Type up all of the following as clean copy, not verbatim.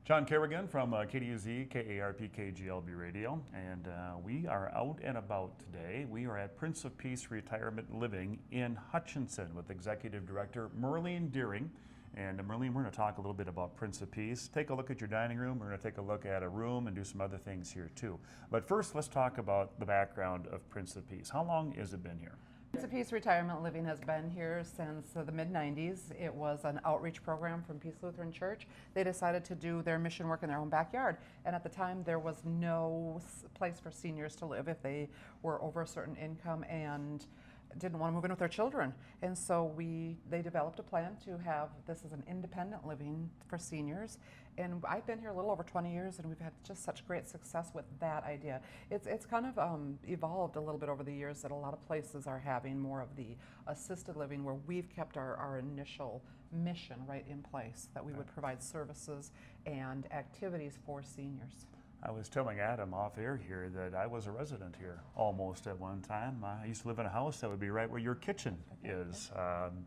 John Kerrigan from KDUZ, KARP, KGLB Radio, and we are out and about today. We are at Prince of Peace Retirement Living in Hutchinson with Executive Director Merlene Deering. And Merlene, we're going to talk a little bit about Prince of Peace. Take a look at your dining room. We're going to take a look at a room and do some other things here too. But first, let's talk about the background of Prince of Peace. How long has it been here? Prince of Peace Retirement Living has been here since the mid-90s. It was an outreach program from Peace Lutheran Church. They decided to do their mission work in their own backyard. And at the time, there was no place for seniors to live if they were over a certain income and didn't want to move in with their children. And so they developed a plan to have this as an independent living for seniors. And I've been here a little over 20 years, and we've had just such great success with that idea. It's kind of evolved a little bit over the years that a lot of places are having more of the assisted living, where we've kept our initial mission right in place, that we would provide services and activities for seniors. I was telling Adam off air here that I was a resident here almost at one time. I used to live in a house that would be right where your kitchen is,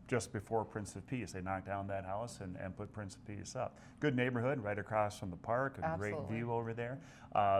just before Prince of Peace. They knocked down that house and put Prince of Peace up. Good neighborhood right across from the park, a great view over there.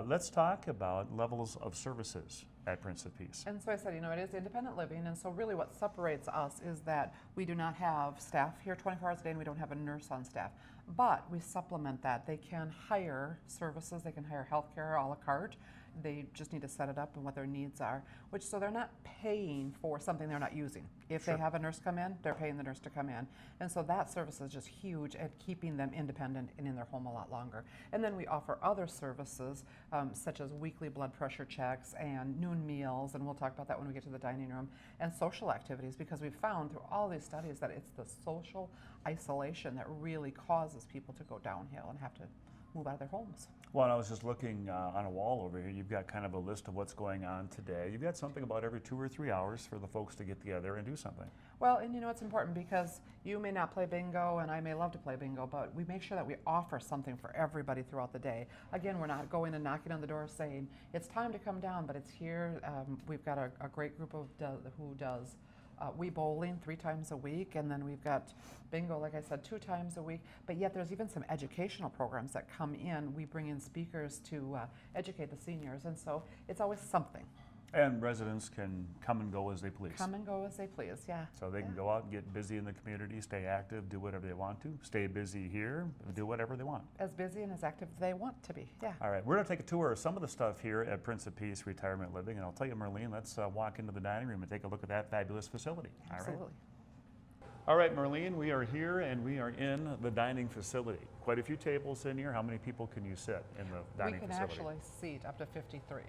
Let's talk about levels of services at Prince of Peace. And so I said, it is independent living, and so really what separates us is that we do not have staff here 24 hours a day, and we don't have a nurse on staff. But we supplement that. They can hire services, they can hire healthcare a la carte. They just need to set it up and what their needs are, so they're not paying for something they're not using. If they have a nurse come in, they're paying the nurse to come in. And so that service is just huge at keeping them independent and in their home a lot longer. And then we offer other services, such as weekly blood pressure checks and noon meals, and we'll talk about that when we get to the dining room, and social activities, because we've found through all these studies that it's the social isolation that really causes people to go downhill and have to move out of their homes. Well, I was just looking on a wall over here. You've got kind of a list of what's going on today. You've got something about every 2 or 3 hours for the folks to get together and do something. Well, and it's important because you may not play bingo and I may love to play bingo, but we make sure that we offer something for everybody throughout the day. Again, we're not going and knocking on the door saying, it's time to come down, but it's here. We've got a great group of who does Wii bowling 3 times a week, and then we've got bingo, like I said, 2 times a week. But yet there's even some educational programs that come in. We bring in speakers to educate the seniors, and so it's always something. And residents can come and go as they please. Come and go as they please, yeah. So they can go out and get busy in the community, stay active, do whatever they want to, stay busy here, do whatever they want. As busy and as active as they want to be, yeah. All right, we're going to take a tour of some of the stuff here at Prince of Peace Retirement Living, and I'll tell you, Merlene, let's walk into the dining room and take a look at that fabulous facility. Absolutely. All right, Merlene, we are here and we are in the dining facility. Quite a few tables in here. How many people can you sit in the dining facility? We can actually seat up to 53.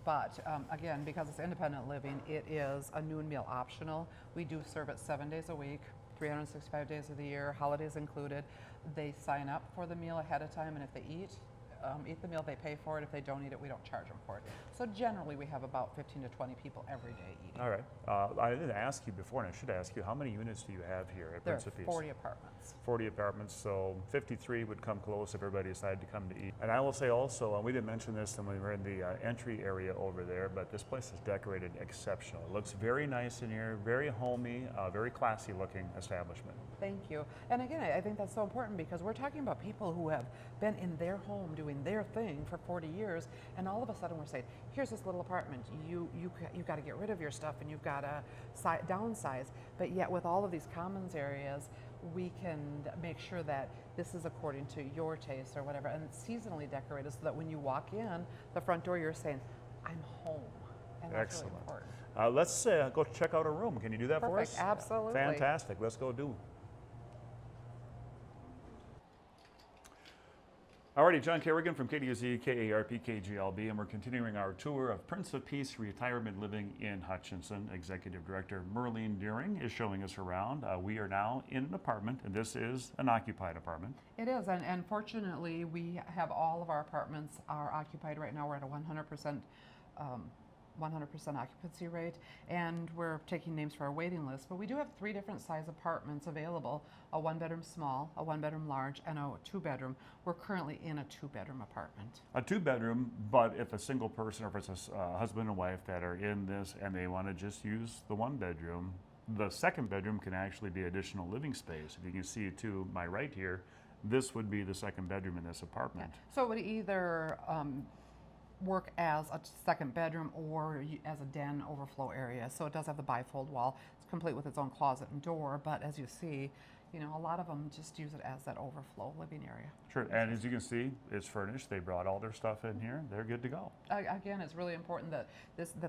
But again, because it's independent living, it is a noon meal optional. We do serve it 7 days a week, 365 days of the year, holidays included. They sign up for the meal ahead of time, and if they eat the meal, they pay for it. If they don't eat it, we don't charge them for it. So generally, we have about 15 to 20 people every day eating. All right. I didn't ask you before, and I should ask you, how many units do you have here at Prince of Peace? There are 40 apartments. 40 apartments, so 53 would come close if everybody decided to come to eat. And I will say also, we didn't mention this when we were in the entry area over there, but this place is decorated exceptional. It looks very nice in here, very homey, very classy looking establishment. Thank you. And again, I think that's so important because we're talking about people who have been in their home doing their thing for 40 years, and all of a sudden we're saying, here's this little apartment, you got to get rid of your stuff and you've got to downsize. But yet with all of these commons areas, we can make sure that this is according to your taste or whatever, and it's seasonally decorated so that when you walk in the front door, you're saying, I'm home. And that's excellent. Really important. Let's go check out a room. Can you do that for us? Absolutely. Fantastic. Let's go do. Alrighty, John Kerrigan from KDUZ, KARP, KGLB, and we're continuing our tour of Prince of Peace Retirement Living in Hutchinson. Executive Director Merlene Deering is showing us around. We are now in an apartment, and this is an occupied apartment. It is, and fortunately, we have all of our apartments are occupied right now. We're at a 100% occupancy rate, and we're taking names for our waiting list. But we do have 3 different size apartments available: a 1-bedroom small, a 1-bedroom large, and a 2-bedroom. We're currently in a 2-bedroom apartment. A 2-bedroom, but if a single person, or if it's a husband and wife that are in this and they want to just use the 1-bedroom, the 2nd bedroom can actually be additional living space. If you can see to my right here, This would be the second bedroom in this apartment. So it would either work as a second bedroom or as a den overflow area. So it does have the bifold wall. It's complete with its own closet and door, but as you see, you know, a lot of them just use it as that overflow living area. Sure, and as you can see, it's furnished. They brought all their stuff in here. They're good to go. Again, it's really important that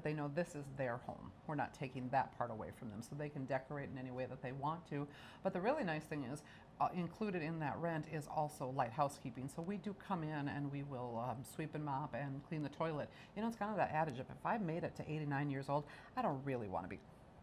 they know this is their home. We're not taking that part away from them, so they can decorate in any way that they want to. But the really nice thing is, included in that rent is also light housekeeping. So we do come in and we will sweep and mop and clean the toilet. You know, it's kind of that adage of if I've made it to 89 years old, I don't really want to be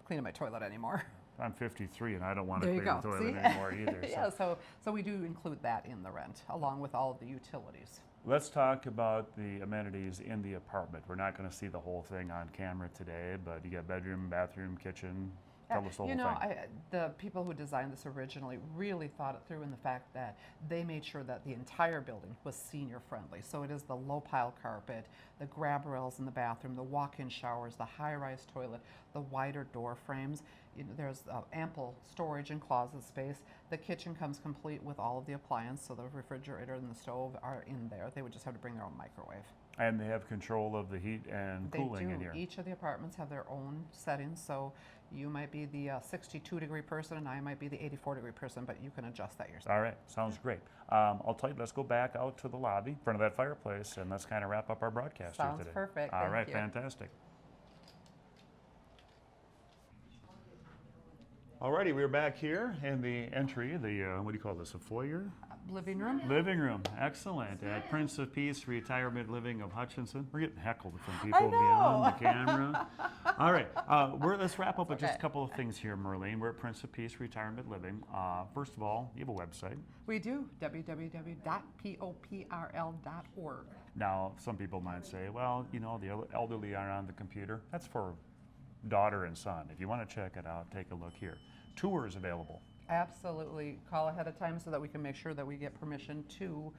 cleaning my toilet anymore. I'm 53 and I don't want to There you clean the go. toilet See? anymore either. Yeah, so we do include that in the rent, along with all of the utilities. Let's talk about the amenities in the apartment. We're not going to see the whole thing on camera today, but you got bedroom, bathroom, kitchen. Tell us the whole You know, thing. the people who designed this originally really thought it through in the fact that they made sure that the entire building was senior friendly. So it is the low pile carpet, the grab rails in the bathroom, the walk-in showers, the high-rise toilet, the wider door frames. You know, there's ample storage and closet space. The kitchen comes complete with all of the appliances, so the refrigerator and the stove are in there. They would just have to bring their own microwave. And they have control of the heat and cooling They in do. here. Each of the apartments have their own settings, so you might be the 62-degree person and I might be the 84-degree person, but you can adjust that yourself. All right, sounds great. I'll tell you, let's go back out to the lobby, in front of that fireplace, and let's kind of wrap up our broadcast here Sounds today. perfect. All Thank right, you. fantastic. Alrighty, we're back here in the entry, what do you call this, a foyer? Living room? Living room, excellent. At Prince of Peace Retirement Living of Hutchinson. We're getting heckled from people know. beyond the camera. All right, let's wrap up with just a okay. couple of things here, Marlene. We're at Prince of Peace Retirement Living. First of all, you have a website. We do, www.poprl.org. Now, some people might say, well, you know, the elderly are on the computer. That's for daughter and son. If you want to check it out, take a look here. Tours available. Absolutely. Call ahead of time so that we can make sure that we get permission to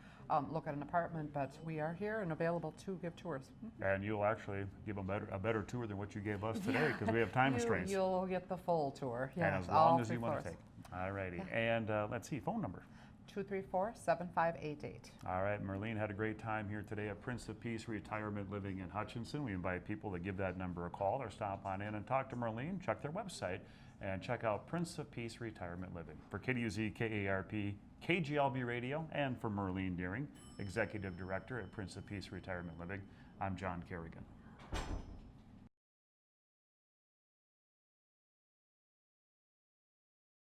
look at an apartment, but we are here and available to give tours. And you'll actually give a better tour than what you gave us today because we have time restraints. You'll get the full tour. And Yes, as all long as three you want to floors. take. All righty. And let's see, phone number. 234-7588. All right, Marlene had a great time here today at Prince of Peace Retirement Living in Hutchinson. We invite people to give that number a call or stop on in and talk to Marlene, check their website, and check out Prince of Peace Retirement Living. For KDUZ, KARP, KGLB Radio, and for Marlene Deering, Executive Director at Prince of Peace Retirement Living, I'm John Kerrigan.